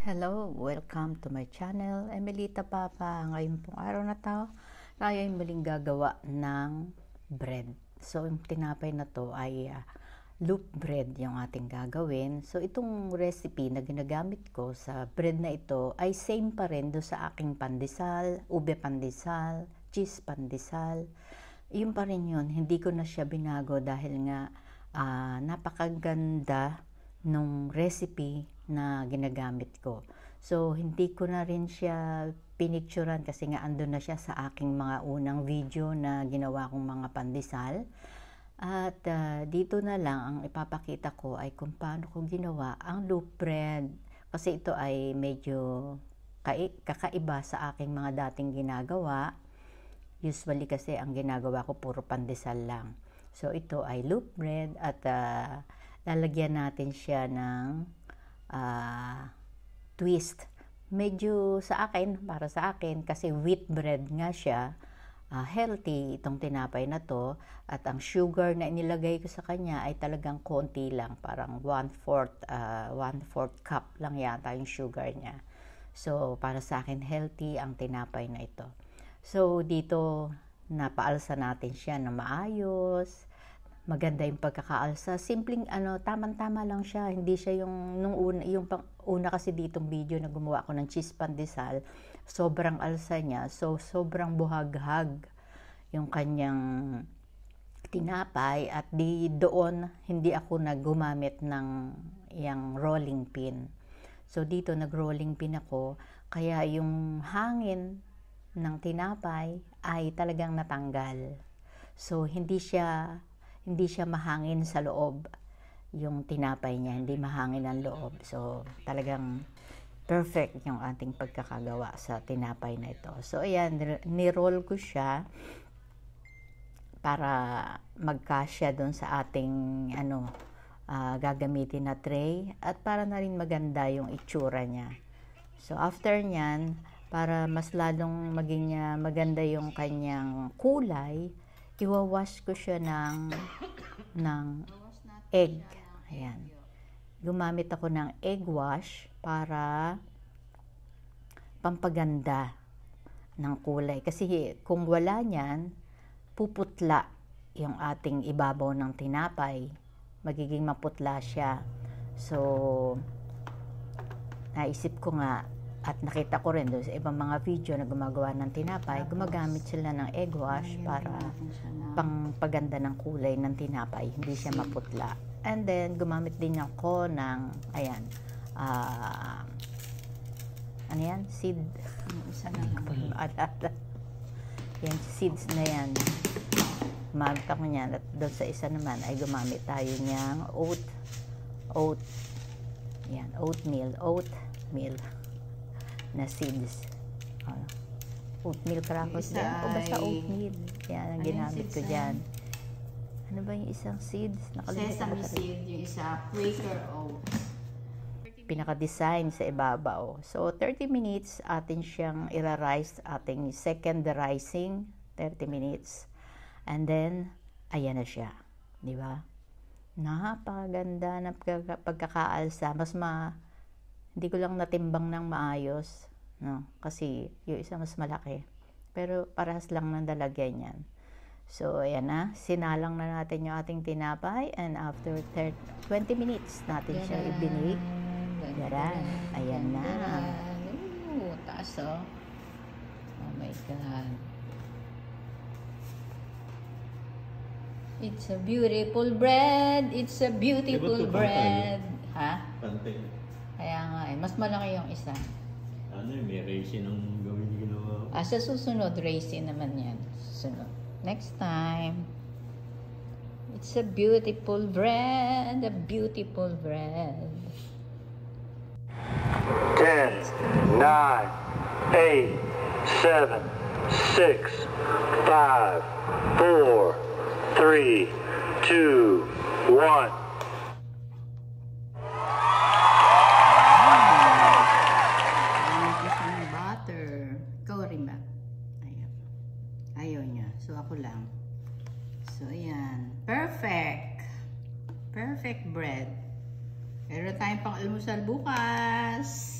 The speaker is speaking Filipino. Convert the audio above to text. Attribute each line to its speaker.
Speaker 1: Hello! Welcome to my channel, Emelita Papa. Ngayon pong araw na tayo ay muling gagawa ng bread. So, yung tinapay na to ay loaf bread yung ating gagawin. So, itong recipe na ginagamit ko sa bread na ito ay same pa rin do sa aking pandesal, ube pandesal, cheese pandesal. Yun pa rin yun. Hindi ko na siya binago dahil nga napakaganda nung recipe na ginagamit ko. So, hindi ko na rin siya pinicturan kasi nga andun na siya sa aking mga unang video na ginawa kong mga pandesal. At dito na lang ang ipapakita ko ay kung paano ko ginawa ang loaf bread. Kasi ito ay medyo kakaiba sa aking mga dating ginagawa. Usually kasi ang ginagawa ko puro pandesal lang. So, ito ay loaf bread at lalagyan natin siya ng twist. Medyo para sa akin, kasi wheat bread nga siya, healthy itong tinapay na to, at ang sugar na inilagay ko sa kanya ay talagang konti lang, parang 1/4 cup lang yata yung sugar niya. So, para sa akin, healthy ang tinapay na ito. So, dito, napaalsa natin siya na maayos. Maganda yung pagkakaalsa. Simpleng tamang-tama lang siya. Hindi siya yung una kasi ditong video na gumawa ko ng cheese pandesal. Sobrang alsa niya. So, sobrang buhaghag yung kanyang tinapay. At doon, hindi ako gumamit ng yung rolling pin. So, dito nag-rolling pin ako. Kaya yung hangin ng tinapay ay talagang natanggal. So, hindi siya mahangin sa loob yung tinapay niya, hindi mahangin ang loob. So, talagang perfect yung ating pagkakagawa sa tinapay na ito. So, ayan, ni-roll ko siya para magkasya doon sa ating gagamitin na tray at para na rin maganda yung itsura niya. So, after nyan, para mas lalong maging maganda yung kanyang kulay, iwawash ko siya ng egg. Ayan. Gumamit ako ng egg wash para pampaganda ng kulay. Kasi kung wala niyan, puputla yung ating ibabaw ng tinapay. Magiging maputla siya. So, naisip ko nga, at nakita ko rin doon sa ibang mga video na gumagawa ng tinapay, gumagamit sila ng egg wash para pangpaganda ng kulay ng tinapay, hindi siya maputla. And then, gumamit din ako ng, ayan, ano yan? Seed. Yan, seeds na yan. Gumamit ako niyan. At doon sa isa naman ay gumamit tayo niyang oatmeal na seeds. Oatmeal crackers din. O basta oatmeal. Yan ang ginamit ko dyan. Ano ba yung isang seeds?
Speaker 2: Sesame seed, yung isa, Quaker oats.
Speaker 1: Pinaka-design sa ibabaw. So, 30 minutes atin siyang ira-rice, ating second rising, 30 minutes. And then, ayan na siya. Di ba? Napakaganda ng pagkakaalsa. Hindi ko lang natimbang ng maayos. No? Kasi yung isa mas malaki. Pero parehas lang ng dalagyan yan. So, ayan na. Sinalang na natin yung ating tinapay. And after 20 minutes natin siya i-bake. Ayan na.
Speaker 2: Taas oh. Oh my God. It's a beautiful bread. It's a beautiful bread. Ha?
Speaker 3: Pantay.
Speaker 2: Kaya nga eh. Mas malaki yung isa.
Speaker 3: May raisin ang ginawa.
Speaker 2: Sa susunod, raisin naman yan. Susunod. Next time. It's a beautiful bread. A beautiful bread.
Speaker 4: 10, 9, 8, 7, 6, 5, 4, 3, 2, 1.
Speaker 2: Ayaw niya. So, ako lang. So, ayan. Perfect. Perfect bread. Meron tayong pang almusal bukas.